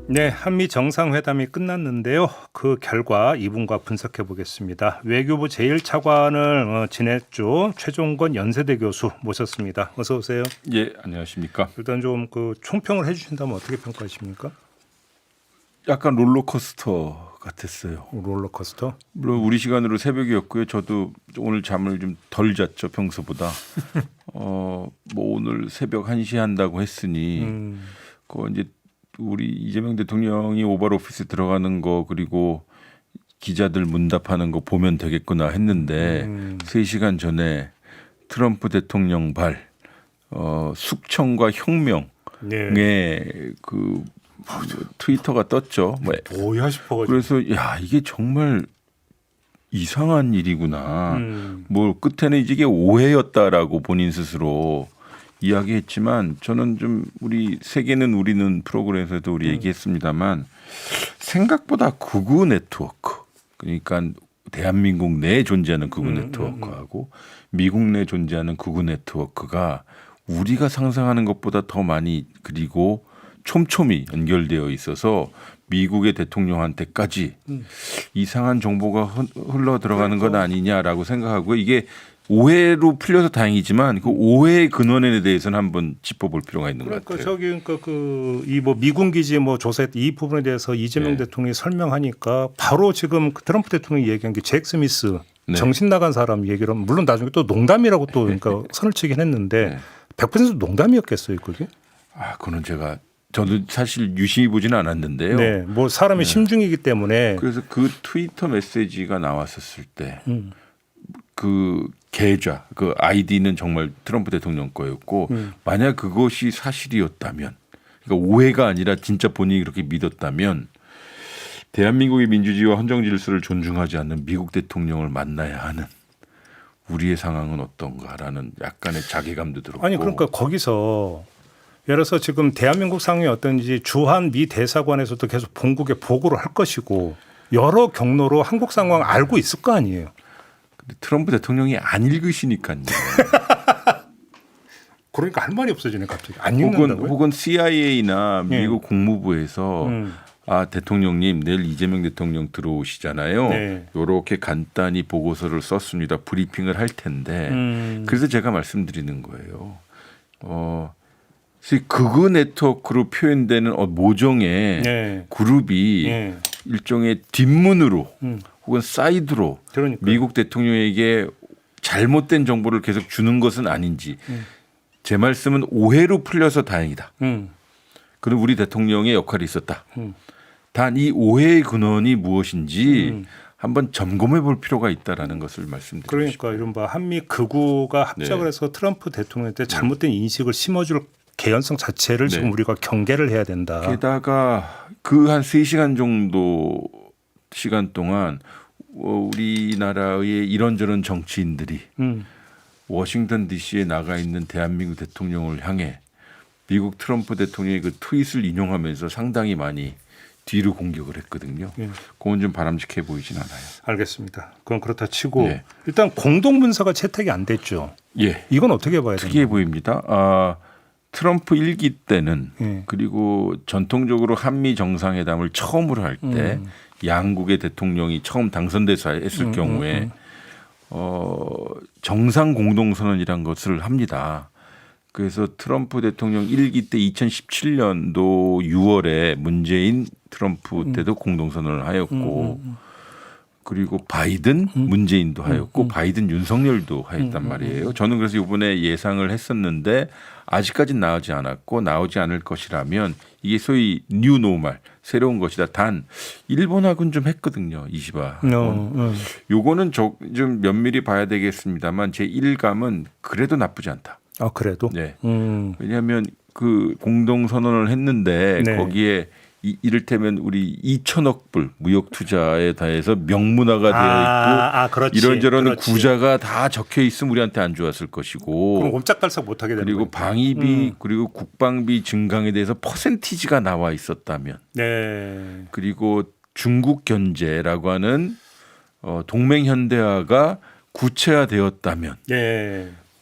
네, 한미 정상회담이 끝났는데요. 그 결과 이분과 분석해 보겠습니다. 외교부 제1차관을 지냈죠. 최종건 연세대 교수 모셨습니다. 어서 오세요. 예, 안녕하십니까. 일단 좀 그 총평을 해주신다면 어떻게 평가하십니까? 약간 롤러코스터 같았어요. 롤러코스터. 물론 우리 시간으로 새벽이었고요. 저도 오늘 잠을 좀 덜 잤죠, 평소보다. 뭐 오늘 새벽 1시 한다고 했으니 그거 이제 우리 이재명 대통령이 오발 오피스 들어가는 거 그리고 기자들 문답하는 거 보면 되겠구나 했는데 3시간 전에 트럼프 대통령 발 숙청과 혁명의 그 트위터가 떴죠. 뭐야 싶어가지고. 그래서 야 이게 정말 이상한 일이구나. 뭐 끝에는 이게 오해였다라고 본인 스스로 이야기했지만 저는 좀 우리 세계는 우리는 프로그램에서도 우리 얘기했습니다만 생각보다 극우 네트워크 그러니까 대한민국 내에 존재하는 극우 네트워크하고 미국 내에 존재하는 극우 네트워크가 우리가 상상하는 것보다 더 많이 그리고 촘촘히 연결되어 있어서 미국의 대통령한테까지 이상한 정보가 흘러 들어가는 것 아니냐라고 생각하고 이게 오해로 풀려서 다행이지만 그 오해의 근원에 대해서는 한번 짚어볼 필요가 있는 것 같아요. 그러니까 이 뭐 미군 기지 뭐 조사 이 부분에 대해서 이재명 대통령이 설명하니까 바로 지금 그 트럼프 대통령이 얘기한 게 잭 스미스 정신 나간 사람 얘기를 하면 물론 나중에 또 농담이라고 또 그러니까 선을 치긴 했는데 100% 농담이었겠어요, 그게? 그거는 저도 사실 유심히 보지는 않았는데요. 네, 뭐 사람의 심중이기 때문에. 그래서 그 트위터 메시지가 나왔었을 때 그 계좌, 그 아이디는 정말 트럼프 대통령 거였고 만약 그것이 사실이었다면, 그러니까 오해가 아니라 진짜 본인이 그렇게 믿었다면 대한민국의 민주주의와 헌정 질서를 존중하지 않는 미국 대통령을 만나야 하는 우리의 상황은 어떤가라는 약간의 자괴감도 들었고. 아니 그러니까 거기서 예를 들어서 지금 대한민국 상황이 어떤지 주한 미 대사관에서도 계속 본국에 보고를 할 것이고 여러 경로로 한국 상황 알고 있을 거 아니에요. 트럼프 대통령이 안 읽으시니까요. 그러니까 할 말이 없어지네 갑자기. 안 읽는다고요? 혹은 CIA나 미국 국무부에서 대통령님 내일 이재명 대통령 들어오시잖아요. 네. 이렇게 간단히 보고서를 썼습니다. 브리핑을 할 텐데 그래서 제가 말씀드리는 거예요. 극우 네트워크로 표현되는 모종의 그룹이 일종의 뒷문으로 혹은 사이드로 미국 대통령에게 잘못된 정보를 계속 주는 것은 아닌지 제 말씀은 오해로 풀려서 다행이다. 그럼 우리 대통령의 역할이 있었다. 단 이 오해의 근원이 무엇인지 한번 점검해 볼 필요가 있다라는 것을 말씀드리고 그러니까 싶어요. 이른바 한미 극우가 합작을 해서 트럼프 대통령한테 잘못된 인식을 심어줄 개연성 자체를 지금 우리가 경계를 해야 된다. 게다가 그 한 3시간 정도 시간 동안 우리나라의 이런저런 정치인들이 워싱턴 DC에 나가 있는 대한민국 대통령을 향해 미국 트럼프 대통령의 그 트윗을 인용하면서 상당히 많이 뒤로 공격을 했거든요. 그건 좀 바람직해 보이진 않아요. 알겠습니다. 그건 그렇다 치고 일단 공동문서가 채택이 안 됐죠. 이건 어떻게 봐야 됩니까? 특이해 보입니다. 트럼프 1기 때는 그리고 전통적으로 한미 정상회담을 처음으로 할 때 양국의 대통령이 처음 당선돼서 했을 경우에 정상 공동선언이란 것을 합니다. 그래서 트럼프 대통령 1기 때 2017년도 6월에 문재인 트럼프 때도 공동선언을 하였고 그리고 바이든 문재인도 하였고 바이든 윤석열도 하였단 말이에요. 저는 그래서 이번에 예상을 했었는데 아직까지는 나오지 않았고 나오지 않을 것이라면 이게 소위 뉴 노멀 새로운 것이다. 단 일본하고는 좀 했거든요. 이시바. 요거는 좀 면밀히 봐야 되겠습니다만 제 일감은 그래도 나쁘지 않다. 그래도? 네. 왜냐하면 그 공동선언을 했는데 거기에 이를테면 우리 2천억 불 무역 투자에 대해서 명문화가 되어 있고 이런저런 구자가 다 적혀 있으면 우리한테 안 좋았을 것이고 그럼 옴짝달싹 못하게 되는 그리고 거니까. 방위비 그리고 국방비 증강에 대해서 퍼센티지가 나와 있었다면 그리고 중국 견제라고 하는 동맹 현대화가 구체화되었다면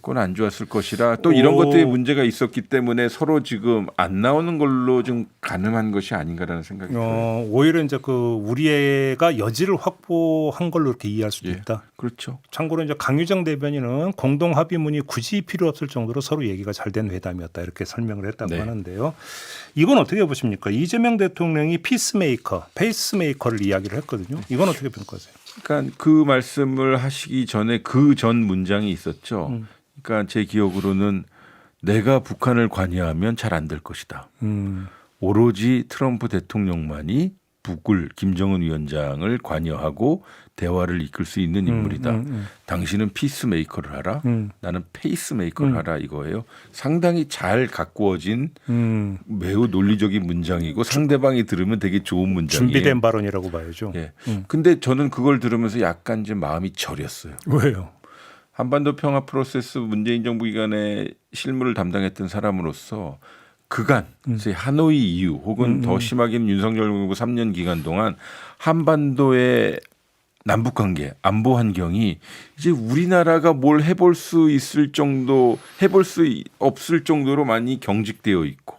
그건 안 좋았을 것이라 또 이런 것들이 문제가 있었기 때문에 서로 지금 안 나오는 걸로 좀 가능한 것이 아닌가라는 생각이 들어요. 오히려 이제 그 우리가 여지를 확보한 걸로 이렇게 이해할 수도 있다. 그렇죠. 참고로 이제 강유정 대변인은 공동 합의문이 굳이 필요 없을 정도로 서로 얘기가 잘 된 회담이었다 이렇게 설명을 했다고 하는데요. 이건 어떻게 보십니까? 이재명 대통령이 페이스메이커를 이야기를 했거든요. 이건 어떻게 평가하세요? 그러니까 그 말씀을 하시기 전에 그 전 문장이 있었죠. 그러니까 제 기억으로는 내가 북한을 관여하면 잘 안 될 것이다. 오로지 트럼프 대통령만이 북을 김정은 위원장을 관여하고 대화를 이끌 수 있는 인물이다. 당신은 피스메이커를 하라. 나는 페이스메이커를 하라 이거예요. 상당히 잘 가꾸어진 매우 논리적인 문장이고 상대방이 들으면 되게 좋은 문장이에요. 준비된 발언이라고 봐야죠. 예. 근데 저는 그걸 들으면서 약간 좀 마음이 저렸어요. 왜요? 한반도 평화 프로세스 문재인 정부 기간에 실무를 담당했던 사람으로서 그간 하노이 이후 혹은 더 심하게는 윤석열 정부 3년 기간 동안 한반도의 남북 관계, 안보 환경이 이제 우리나라가 뭘 해볼 수 있을 정도, 해볼 수 없을 정도로 많이 경직되어 있고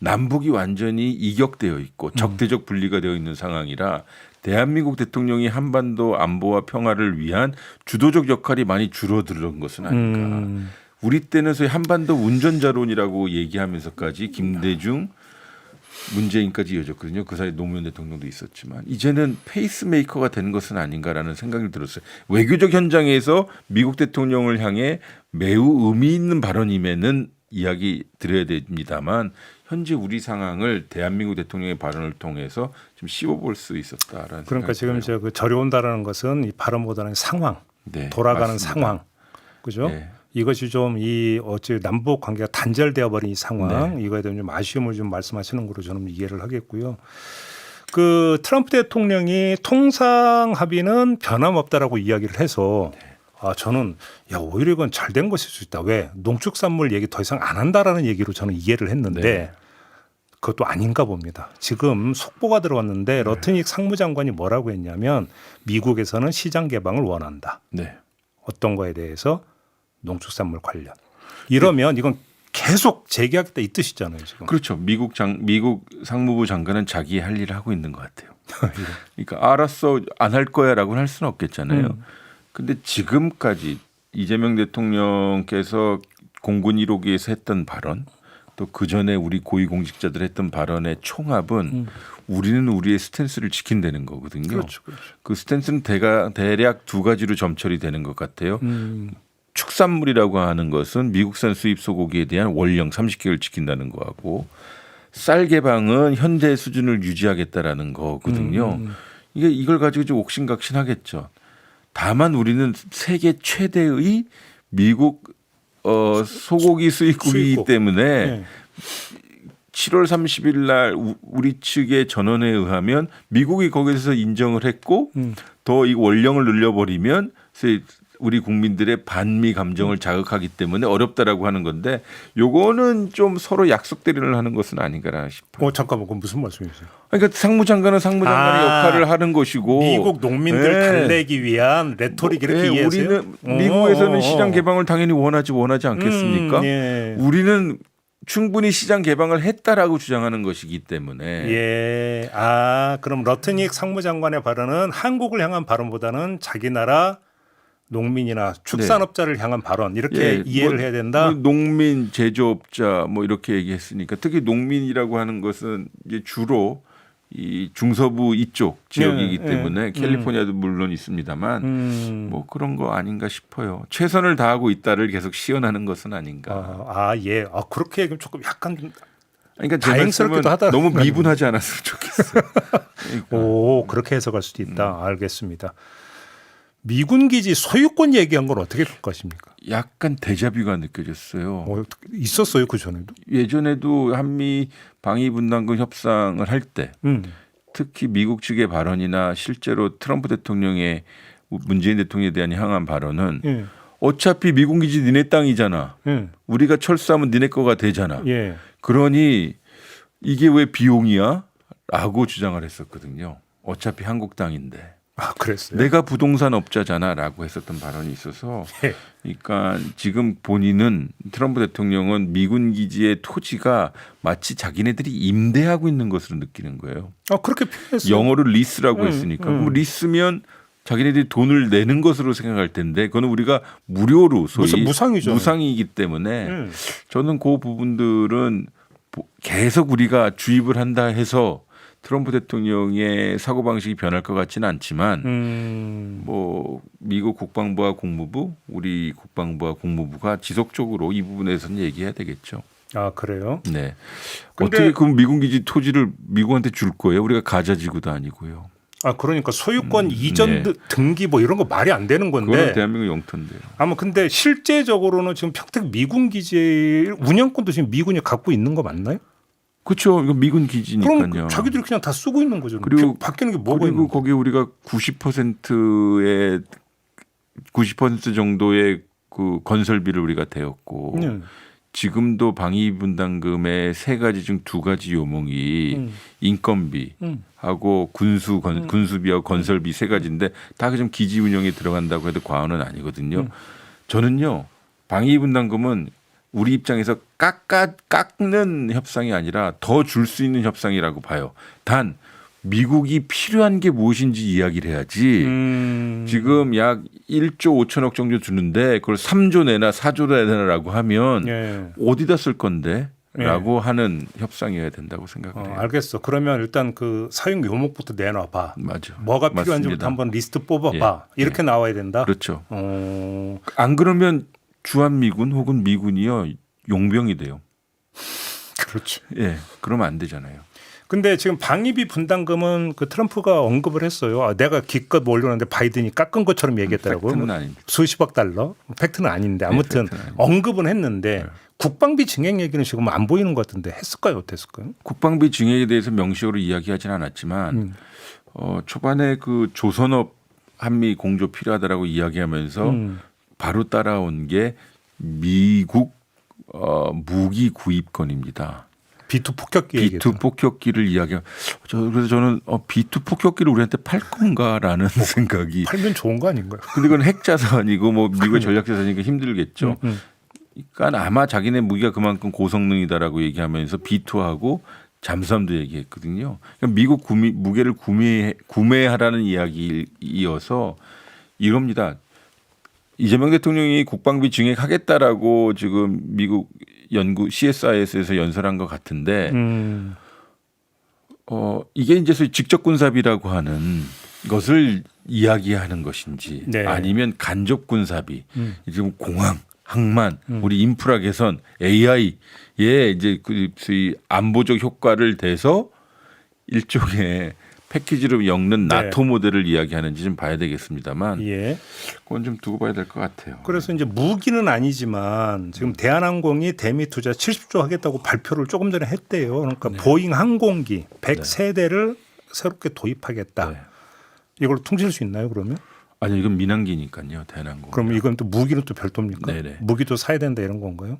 남북이 완전히 이격되어 있고 적대적 분리가 되어 있는 상황이라 대한민국 대통령이 한반도 안보와 평화를 위한 주도적 역할이 많이 줄어드는 것은 아닌가. 우리 때는 소위 한반도 운전자론이라고 얘기하면서까지 김대중, 문재인까지 이어졌거든요. 그 사이에 노무현 대통령도 있었지만 이제는 페이스메이커가 되는 것은 아닌가라는 생각이 들었어요. 외교적 현장에서 미국 대통령을 향해 매우 의미 있는 발언임에는 이야기 드려야 됩니다만 현재 우리 상황을 대한민국 대통령의 발언을 통해서 좀 씹어볼 수 있었다라는 그러니까 지금 들어요. 그 저려온다라는 것은 이 발언보다는 상황, 네, 돌아가는 맞습니다. 상황, 그죠? 네. 이것이 좀 이 어찌 남북 관계가 단절되어 버린 이 상황, 이거에 대한 좀 아쉬움을 좀 말씀하시는 거로 저는 이해를 하겠고요. 그 트럼프 대통령이 통상 합의는 변함없다라고 이야기를 해서 저는 오히려 이건 잘 된 것일 수 있다. 왜 농축산물 얘기 더 이상 안 한다라는 얘기로 저는 이해를 했는데 그것도 아닌가 봅니다. 지금 속보가 들어왔는데 러트닉 상무장관이 뭐라고 했냐면 미국에서는 시장 개방을 원한다. 네. 어떤 거에 대해서 농축산물 관련. 이러면 이건 계속 재계하겠다 이 뜻이잖아요. 지금. 그렇죠. 미국 상무부 장관은 자기 할 일을 하고 있는 것 같아요. 그러니까 알았어 안 할 거야라고는 할 수는 없겠잖아요. 근데 지금까지 이재명 대통령께서 공군 1호기에서 했던 발언 또 그전에 우리 고위공직자들 했던 발언의 총합은 우리는 우리의 스탠스를 지킨다는 거거든요. 그렇죠. 그 스탠스는 대략 두 가지로 점철이 되는 것 같아요. 축산물이라고 하는 것은 미국산 수입 소고기에 대한 원령 30개를 지킨다는 거하고 쌀 개방은 현재 수준을 유지하겠다라는 거거든요. 이걸 가지고 좀 옥신각신하겠죠. 다만 우리는 세계 최대의 미국 소고기 수입국이기 때문에 7월 30일 날 우리 측의 전원에 의하면 미국이 거기서 인정을 했고 더 이 원령을 늘려버리면 우리 국민들의 반미 감정을 자극하기 때문에 어렵다라고 하는 건데 요거는 좀 서로 약속 대리를 하는 것은 아닌가 싶어요. 잠깐만, 그건 무슨 말씀이세요? 그러니까 상무장관은 상무장관의 역할을 하는 것이고 미국 농민들 달래기 위한 레토릭 이렇게 이해하세요? 우리는 미국에서는 시장 개방을 당연히 원하지 않겠습니까? 우리는 충분히 시장 개방을 했다라고 주장하는 것이기 때문에. 그럼 러트닉 상무장관의 발언은 한국을 향한 발언보다는 자기 나라 농민이나 축산업자를 향한 발언 이렇게 이해를 해야 된다. 농민, 제조업자 뭐 이렇게 얘기했으니까 특히 농민이라고 하는 것은 이제 주로 이 중서부 이쪽 지역이기 때문에 캘리포니아도 물론 있습니다만 뭐 그런 거 아닌가 싶어요. 최선을 다하고 있다를 계속 시연하는 것은 아닌가. 그렇게 얘기하면 조금 약간 그러니까 다행스럽기도 하다. 너무 미분하지 않았으면 좋겠어요. 그러니까. 그렇게 해석할 수도 있다. 알겠습니다. 미군 기지 소유권 얘기한 건 어떻게 평가하십니까? 약간 데자뷰가 느껴졌어요. 있었어요 그 전에도? 예전에도 한미 방위분담금 협상을 할 때 특히 미국 측의 발언이나 실제로 트럼프 대통령의 문재인 대통령에 대한 향한 발언은 어차피 미군 기지 니네 땅이잖아. 우리가 철수하면 니네 거가 되잖아. 그러니 이게 왜 비용이야? 라고 주장을 했었거든요. 어차피 한국 땅인데. 아, 그랬어요. 내가 부동산 업자잖아라고 했었던 발언이 있어서 예. 그러니까 지금 본인은 트럼프 대통령은 미군 기지의 토지가 마치 자기네들이 임대하고 있는 것으로 느끼는 거예요. 아, 그렇게 표현했어요. 영어로 리스라고 했으니까 그럼 리스면 자기네들이 돈을 내는 것으로 생각할 텐데 그거는 우리가 무료로 소위 무상이죠. 무상이기 때문에 저는 그 부분들은 계속 우리가 주입을 한다 해서 트럼프 대통령의 사고방식이 변할 것 같지는 않지만 뭐 미국 국방부와 국무부 우리 국방부와 국무부가 지속적으로 이 부분에서는 얘기해야 되겠죠. 아, 그래요? 네. 근데 어떻게 그럼 미군 기지 토지를 미국한테 줄 거예요? 우리가 가자지구도 아니고요. 아, 그러니까 소유권 이전 네. 등기 뭐 이런 거 말이 안 되는 건데. 그거는 대한민국 영토인데요. 아마 근데 실제적으로는 지금 평택 미군 기지 운영권도 지금 미군이 갖고 있는 거 맞나요? 그렇죠. 이거 미군 기지니까요. 그럼 자기들이 그냥 다 쓰고 있는 거죠. 그리고 바뀌는 게 뭐가 그리고 있는 거기 우리가 90% 정도의 그 건설비를 우리가 대었고 네. 지금도 방위 분담금의 세 가지 중 두 가지 요목이 인건비하고 군수비하고 건설비 세 가지인데 다 좀 기지 운영에 들어간다고 해도 과언은 아니거든요. 저는요 방위 분담금은 우리 입장에서 깎는 협상이 아니라 더 줄 수 있는 협상이라고 봐요. 단 미국이 필요한 게 무엇인지 이야기를 해야지. 지금 약 1조 5천억 정도 주는데 그걸 3조 내나 4조 내나라고 하면 예. 어디다 쓸 건데? 라고 하는 협상이어야 된다고 생각을 해요. 알겠어. 그러면 일단 그 사용 요목부터 내놔봐. 맞아. 뭐가 필요한지부터 맞습니다. 한번 리스트 뽑아봐. 이렇게 나와야 된다. 그렇죠. 어... 안 그러면 주한미군 혹은 미군이요 용병이 돼요. 그렇죠. 예, 그러면 안 되잖아요. 근데 지금 방위비 분담금은 그 트럼프가 언급을 했어요. 아, 내가 기껏 올려놨는데 바이든이 깎은 것처럼 얘기했더라고요. 팩트는 아닙니다. 수십억 달러. 팩트는 아닌데 아무튼 팩트는 아닙니다. 언급은 했는데 네. 국방비 증액 얘기는 지금 안 보이는 것 같은데 했을까요? 어땠을까요? 국방비 증액에 대해서 명시적으로 이야기하지는 않았지만 초반에 그 조선업 한미 공조 필요하다라고 이야기하면서 바로 따라온 게 미국 무기 구입권입니다. B2 폭격기 얘기죠. B2 폭격기를 그래서 저는 B2 폭격기를 우리한테 팔 건가라는 생각이. 팔면 좋은 거 아닌가요? 근데 그건 핵자산이고 뭐 미국의 전략자산이니까 힘들겠죠. 그러니까 아마 자기네 무기가 그만큼 고성능이다라고 얘기하면서 B2하고 잠수함도 얘기했거든요. 그러니까 미국 무게를 구매하라는 이야기이어서 이겁니다. 이재명 대통령이 국방비 증액하겠다라고 지금 미국 연구 CSIS에서 연설한 것 같은데 이게 이제 소위 직접 군사비라고 하는 것을 이야기하는 것인지 네. 아니면 간접 군사비 지금 공항, 항만, 우리 인프라 개선, AI에 이제 그 소위 안보적 효과를 대서 일종의 패키지로 엮는 네. 나토 모델을 이야기하는지 좀 봐야 되겠습니다만 예. 그건 좀 두고 봐야 될 것 같아요. 그래서 이제 무기는 아니지만 지금 대한항공이 대미 투자 70조 하겠다고 발표를 조금 전에 했대요. 그러니까 보잉 항공기 100세대를 새롭게 도입하겠다. 네. 이걸 통제할 수 있나요? 그러면? 아니 이건 민항기니까요. 대한항공. 그럼 이건 또 무기는 또 별도입니까? 네네. 무기도 사야 된다 이런 건가요?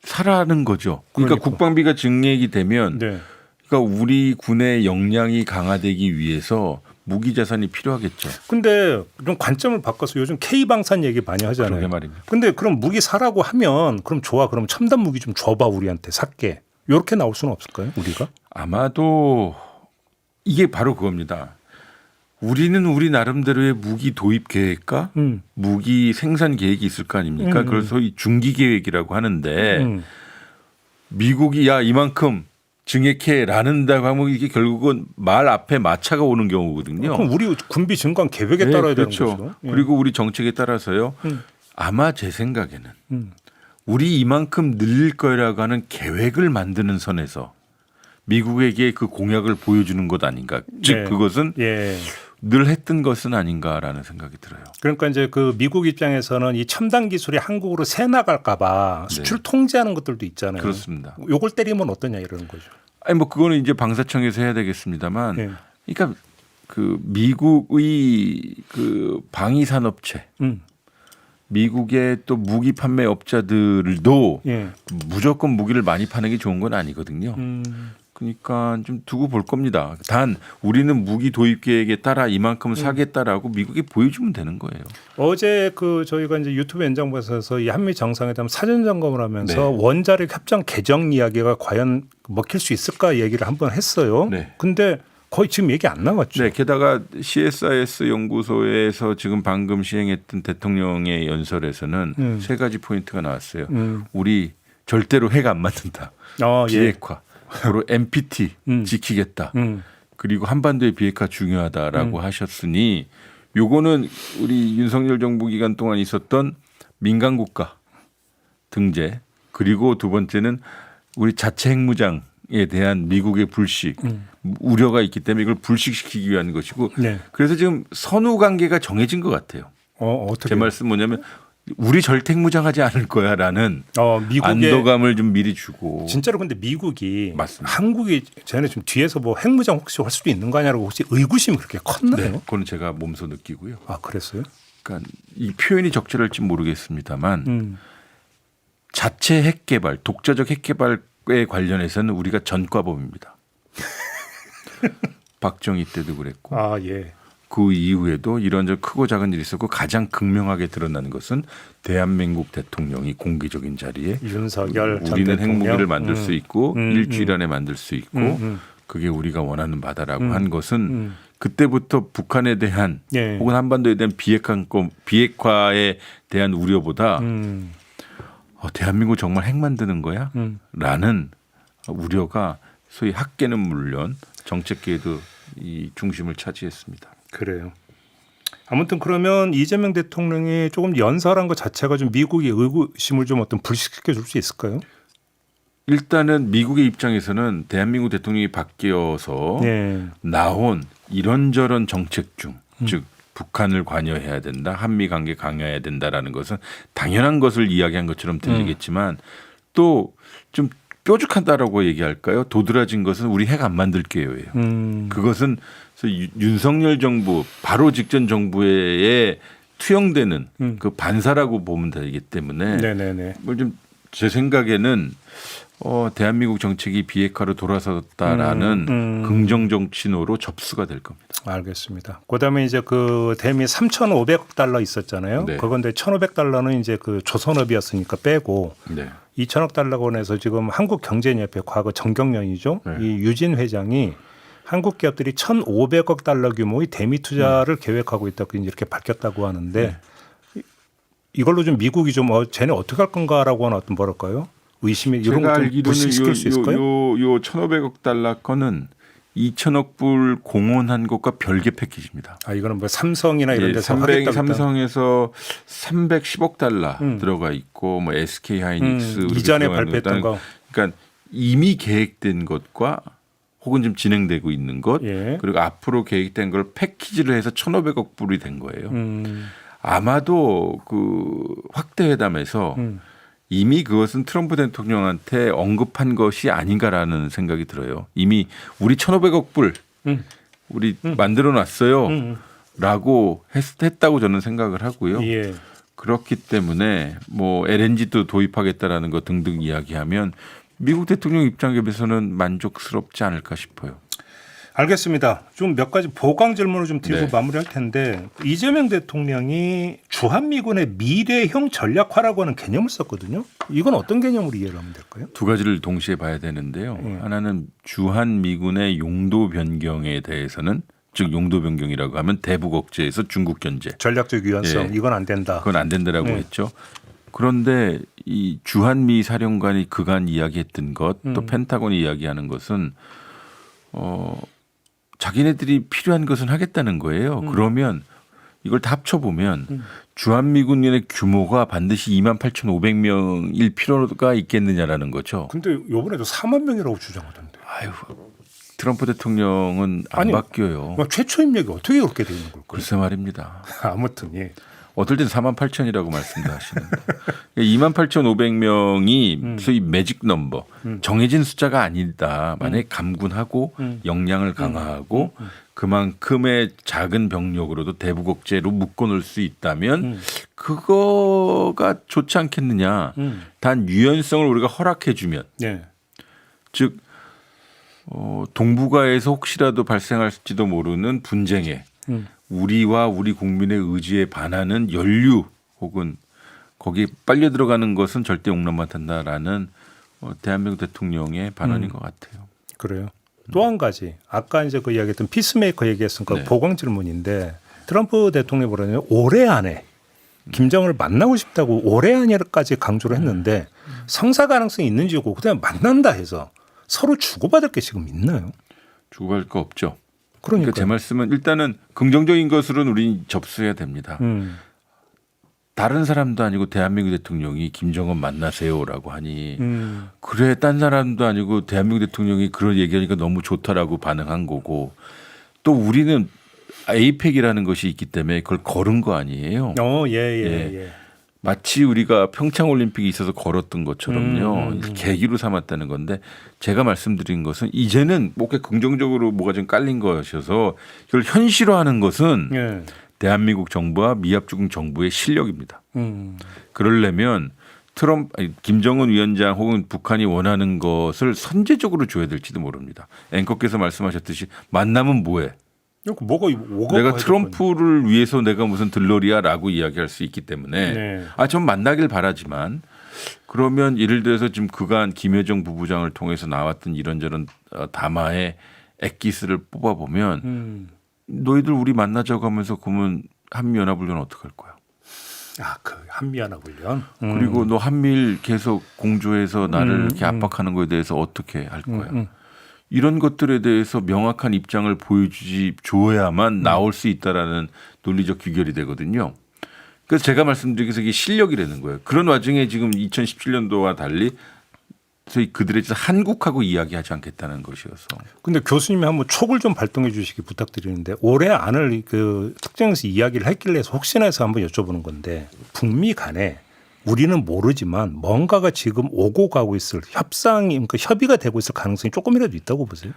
사라는 거죠. 그러니까 국방비가 증액이 되면 네. 그러니까 우리 군의 역량이 강화되기 위해서 무기 자산이 필요하겠죠. 근데 좀 관점을 바꿔서 요즘 K방산 얘기 많이 하잖아요. 그러게 말입니다. 근데 그럼 무기 사라고 하면 그럼 좋아. 그럼 첨단 무기 좀 줘봐 우리한테 살게. 이렇게 나올 수는 없을까요? 우리가? 아마도 이게 바로 그겁니다. 우리는 우리 나름대로의 무기 도입 계획과 무기 생산 계획이 있을 거 아닙니까? 그걸 소위 중기 계획이라고 하는데 미국이 야 이만큼 증액해라는다고 하면 이게 결국은 말 앞에 마차가 오는 경우거든요. 그럼 우리 군비 증강 계획에 네, 따라야 그렇죠. 되는 거죠. 예. 그리고 우리 정책에 따라서요. 아마 제 생각에는 우리 이만큼 늘릴 거라고 하는 계획을 만드는 선에서 미국에게 그 공약을 보여주는 것 아닌가. 즉 네. 그것은 예. 늘 했던 것은 아닌가라는 생각이 들어요. 그러니까 이제 그 미국 입장에서는 이 첨단 기술이 한국으로 새 나갈까봐 수출 통제하는 것들도 있잖아요. 그렇습니다. 요걸 때리면 어떠냐 이러는 거죠. 아니 뭐 그거는 이제 방사청에서 해야 되겠습니다만, 예. 그러니까 그 미국의 그 방위 산업체, 미국의 또 무기 판매 업자들도 예. 무조건 무기를 많이 파는 게 좋은 건 아니거든요. 그러니까 좀 두고 볼 겁니다. 단 우리는 무기 도입 계획에 따라 이만큼 사겠다라고 미국이 보여주면 되는 거예요. 어제 그 저희가 이제 유튜브 연장부에서 이 한미 정상회담 사전 점검을 하면서 네. 원자력 협정 개정 이야기가 과연 먹힐 수 있을까 얘기를 한번 했어요. 네. 근데 거의 지금 얘기 안 나왔죠. 네, 게다가 CSIS 연구소에서 지금 방금 시행했던 대통령의 연설에서는 세 가지 포인트가 나왔어요. 우리 절대로 핵 안 만든다. 비핵화. 그리고 NPT 지키겠다. 그리고 한반도의 비핵화 중요하다라고 하셨으니 요거는 우리 윤석열 정부 기간 동안 있었던 민간 국가 등재 그리고 두 번째는 우리 자체 핵무장에 대한 미국의 불식 우려가 있기 때문에 이걸 불식시키기 위한 것이고 네. 그래서 지금 선후 관계가 정해진 것 같아요. 어떻게? 제 말씀 뭐냐면 우리 절대 핵무장하지 않을 거야라는 미국의 안도감을 좀 미리 주고 진짜로 근데 미국이 맞습니다. 한국이 쟤네 좀 뒤에서 뭐 핵무장 혹시 할 수도 있는 거 아니냐고 혹시 의구심이 그렇게 컸나요? 네, 그건 제가 몸소 느끼고요. 아 그랬어요? 그러니까 이 표현이 적절할지 모르겠습니다만 자체 핵 개발, 독자적 핵 개발에 관련해서는 우리가 전과범입니다. 박정희 때도 그랬고 아 예. 그 이후에도 이런저런 크고 작은 일이 있었고 가장 극명하게 드러나는 것은 대한민국 대통령이 공개적인 자리에 윤석열 전 우리는 대통령. 핵무기를 만들 수 있고 일주일 안에 만들 수 있고 그게 우리가 원하는 바다라고 한 것은 그때부터 북한에 대한 예. 혹은 한반도에 대한 비핵화에 대한 우려보다 대한민국 정말 핵 만드는 거야? 라는 우려가 소위 학계는 물론 정책계에도 이 중심을 차지했습니다. 그래요. 아무튼 그러면 이재명 대통령이 조금 연설한 것 자체가 좀 미국의 의구심을 좀 어떤 불식시켜 줄 수 있을까요? 일단은 미국의 입장에서는 대한민국 대통령이 바뀌어서 네. 나온 이런저런 정책 중, 즉 북한을 관여해야 된다, 한미 관계 강화해야 된다라는 것은 당연한 것을 이야기한 것처럼 들리겠지만 또 좀 뾰족하다라고 얘기할까요? 도드라진 것은 우리 핵 안 만들게요예요. 그것은 윤석열 정부 바로 직전 정부에 투영되는 그 반사라고 보면 되기 때문에 네네네. 뭐 좀 제 생각에는 대한민국 정책이 비핵화로 돌아섰다라는 긍정적 신호로 접수가 될 겁니다. 알겠습니다. 그다음에 이제 그 대미 3,500억 달러 있었잖아요. 네. 그건데 1,500달러는 이제 그 조선업이었으니까 빼고 네. 2천억 달러권에서 지금 한국경제협회 과거 정경련이죠. 네. 이 유진 회장이 한국 기업들이 1,500억 달러 규모의 대미 투자를 계획하고 있다고 이렇게 밝혔다고 하는데 이걸로 좀 미국이 좀 쟤네 어떻게 할 건가라고 하는 어떤 뭐랄까요? 의심이 이런 제가 것도 알기로는 불식시킬 수 있을까요? 요 1,500억 달러 건은 2천억 불 공헌한 것과 별개 패키지입니다. 아 이거는 뭐 삼성이나 이런 데서 하겠다고 삼성에서 310억 달러 들어가 있고 뭐 SK 하이닉스 이전에 발표했던 거. 그러니까 이미 계획된 것과 혹은 좀 진행되고 있는 것 예. 그리고 앞으로 계획된 걸 패키지를 해서 1,500억 불이 된 거예요. 아마도 그 확대 회담에서 이미 그것은 트럼프 대통령한테 언급한 것이 아닌가라는 생각이 들어요. 이미 우리 1,500억 불 우리 만들어 놨어요. 라고 했다고 저는 생각을 하고요. 예. 그렇기 때문에 뭐 LNG도 도입하겠다라는 것 등등 이야기하면 미국 대통령 입장에서는 만족스럽지 않을까 싶어요. 알겠습니다. 좀 몇 가지 보강 질문을 좀 드리고 네. 마무리할 텐데 이재명 대통령이 주한미군의 미래형 전략화라고 하는 개념을 썼거든요. 이건 어떤 개념으로 이해를 하면 될까요? 두 가지를 동시에 봐야 되는데요. 하나는 주한 미군의 용도 변경에 대해서는 즉 용도 변경이라고 하면 대북 억제에서 중국 견제. 전략적 유연성 예. 이건 안 된다. 그건 안 된다라고 네. 했죠. 그런데 이 주한미 사령관이 그간 이야기했던 것 또 펜타곤이 이야기하는 것은 자기네들이 필요한 것은 하겠다는 거예요. 그러면 이걸 다 합쳐보면 주한미군의 규모가 반드시 28,500명일 필요가 있겠느냐라는 거죠. 근데 이번에도 4만 명이라고 주장하던데. 아유, 트럼프 대통령은 안 아니, 바뀌어요. 최초 입력이 어떻게 그렇게 되는 걸까요? 글쎄 말입니다. 아무튼 예. 어떨 땐 48,000이라고 말씀도 하시는데 28,500명이 소위 매직 넘버 정해진 숫자가 아니다. 만약에 감군하고 역량을 강화하고 그만큼의 작은 병력으로도 대북 억제로 묶어놓을 수 있다면 그거가 좋지 않겠느냐. 단 유연성을 우리가 허락해 주면 예. 즉 동북아에서 혹시라도 발생할지도 모르는 분쟁에 우리와 우리 국민의 의지에 반하는 연류 혹은 거기에 빨려 들어가는 것은 절대 용납 못한다라는 대한민국 대통령의 발언인 것 같아요. 그래요. 또 한 가지 아까 이제 그 이야기했던 피스메이커 얘기했으니까 네. 보강 질문인데 트럼프 대통령이 뭐라냐면 올해 안에 김정은을 만나고 싶다고 올해 안에까지 강조를 했는데 성사 가능성이 있는지고 그다음에 만난다 해서 서로 주고받을 게 지금 있나요? 주고받을 거 없죠. 그러니까 제 말씀은 일단은 긍정적인 것으로는 우리 접수해야 됩니다. 다른 사람도 아니고 대한민국 대통령이 김정은 만나세요라고 하니 그래 딴 사람도 아니고 대한민국 대통령이 그런 얘기하니까 너무 좋다라고 반응한 거고 또 우리는 에이펙이라는 것이 있기 때문에 그걸 걸은 거 아니에요. 예. 마치 우리가 평창올림픽이 있어서 걸었던 것처럼요. 계기로 삼았다는 건데 제가 말씀드린 것은 이제는 뭔가 긍정적으로 뭐가 좀 깔린 것이어서 이걸 현실화하는 것은 예. 대한민국 정부와 미합중 정부의 실력입니다. 그러려면 김정은 위원장 혹은 북한이 원하는 것을 선제적으로 줘야 될지도 모릅니다. 앵커께서 말씀하셨듯이 만나면 뭐해? 뭐가 내가 트럼프를 위해서 내가 무슨 들러리야라고 이야기할 수 있기 때문에 네. 전 만나길 바라지만 그러면 예를 들어서 지금 그간 김여정 부부장을 통해서 나왔던 이런저런 담화의 액기스를 뽑아보면 너희들 우리 만나자고 하면서 그러면 한미연합훈련 어떡할 거야? 그 한미연합훈련. 그리고 너 한미일 계속 공조해서 나를 이렇게 압박하는 거에 대해서 어떻게 할 거야? 이런 것들에 대해서 명확한 입장을 줘야만 나올 수 있다라는 논리적 귀결이 되거든요. 그래서 제가 말씀드리기서 이게 실력이라는 거예요. 그런 와중에 지금 2017년도와 달리 소위 그들의 한국하고 이야기하지 않겠다는 것이어서. 근데 교수님이 한번 촉을 좀 발동해 주시기 부탁드리는데 올해 안을 그 특정해서 이야기를 했길래 해서 혹시나 해서 한번 여쭤보는 건데 북미 간에 우리는 모르지만 뭔가가 지금 오고 가고 있을 협상이 그러니까 협의가 되고 있을 가능성이 조금이라도 있다고 보세요?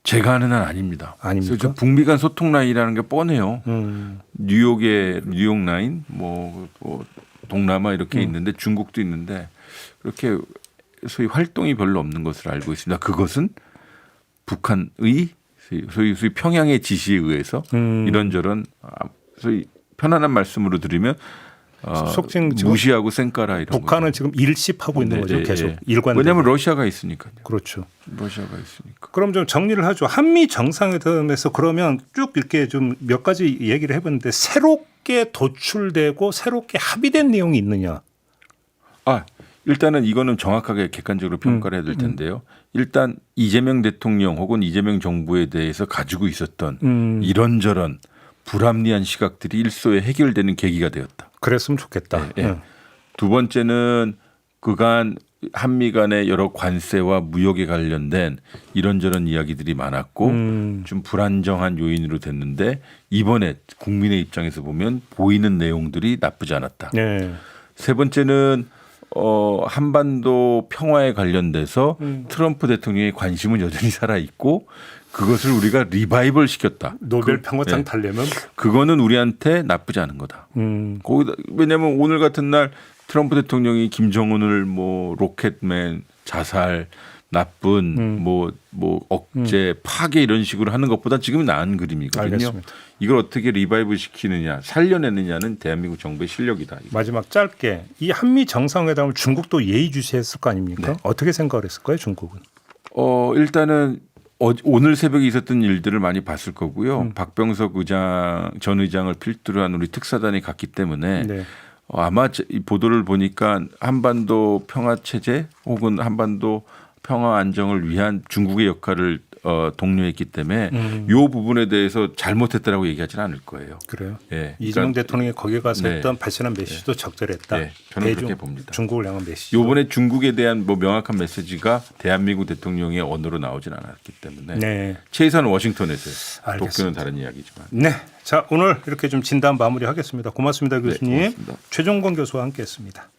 제가 아는 한 아닙니다. 아닙니까? 그래서 북미 간 소통 라인이라는 게 뻔해요. 뉴욕 라인, 뭐 동남아 이렇게 있는데 중국도 있는데 그렇게 소위 활동이 별로 없는 것으로 알고 있습니다. 그것은 북한의 소위 평양의 지시에 의해서 이런저런 소위 편안한 말씀으로 드리면 속칭 무시하고 쌩까라 이런 북한은 거죠. 지금 일십하고 있는 거죠. 계속 일관. 왜냐하면 러시아가 있으니까요. 그렇죠. 러시아가 있으니까. 그럼 좀 정리를 하죠. 한미 정상회담에서 그러면 쭉 이렇게 좀 몇 가지 얘기를 해봤는데 새롭게 도출되고 새롭게 합의된 내용이 있느냐? 일단은 이거는 정확하게 객관적으로 평가를 해야 될 텐데요. 일단 이재명 대통령 혹은 이재명 정부에 대해서 가지고 있었던 이런저런 불합리한 시각들이 일소에 해결되는 계기가 되었다. 그랬으면 좋겠다. 네. 두 번째는 그간 한미 간의 여러 관세와 무역에 관련된 이런저런 이야기들이 많았고 좀 불안정한 요인으로 됐는데 이번에 국민의 입장에서 보면 보이는 내용들이 나쁘지 않았다. 네. 세 번째는 한반도 평화에 관련돼서 트럼프 대통령의 관심은 여전히 살아 있고 그것을 우리가 리바이벌 시켰다. 노벨 평화상 타려면 그거는 우리한테 나쁘지 않은 거다. 거기다 왜냐하면 오늘 같은 날 트럼프 대통령이 김정은을 뭐 로켓맨, 자살, 나쁜 뭐 억제, 파괴 이런 식으로 하는 것보다 지금은 나은 그림이거든요. 알겠습니다. 이걸 어떻게 리바이브 시키느냐, 살려내느냐는 대한민국 정부의 실력이다. 마지막 짧게 이 한미 정상회담을 중국도 예의주시했을 거 아닙니까? 네. 어떻게 생각을 했을까요, 중국은? 일단은 오늘 새벽에 있었던 일들을 많이 봤을 거고요. 박병석 전 의장을 필두로 한 우리 특사단이 갔기 때문에 네. 아마 이 보도를 보니까 한반도 평화 체제 혹은 한반도 평화 안정을 위한 중국의 역할을 독려했기 때문에 이 부분에 대해서 잘못했다라고 얘기하지는 않을 거예요. 그래요. 예, 이재명 그러니까 대통령이 거기에 가서 네. 했던 발신한 메시지도 적절했다. 네, 저는 그렇게 봅니다. 중국을 향한 메시지. 이번에 중국에 대한 뭐 명확한 메시지가 대한민국 대통령의 언어로 나오진 않았기 때문에 네. 최소한 워싱턴에서 알겠습니다. 도쿄는 다른 이야기지만. 네. 자, 오늘 이렇게 좀 진단 마무리하겠습니다. 고맙습니다, 교수님. 고맙습니다. 최종건 교수와 함께했습니다.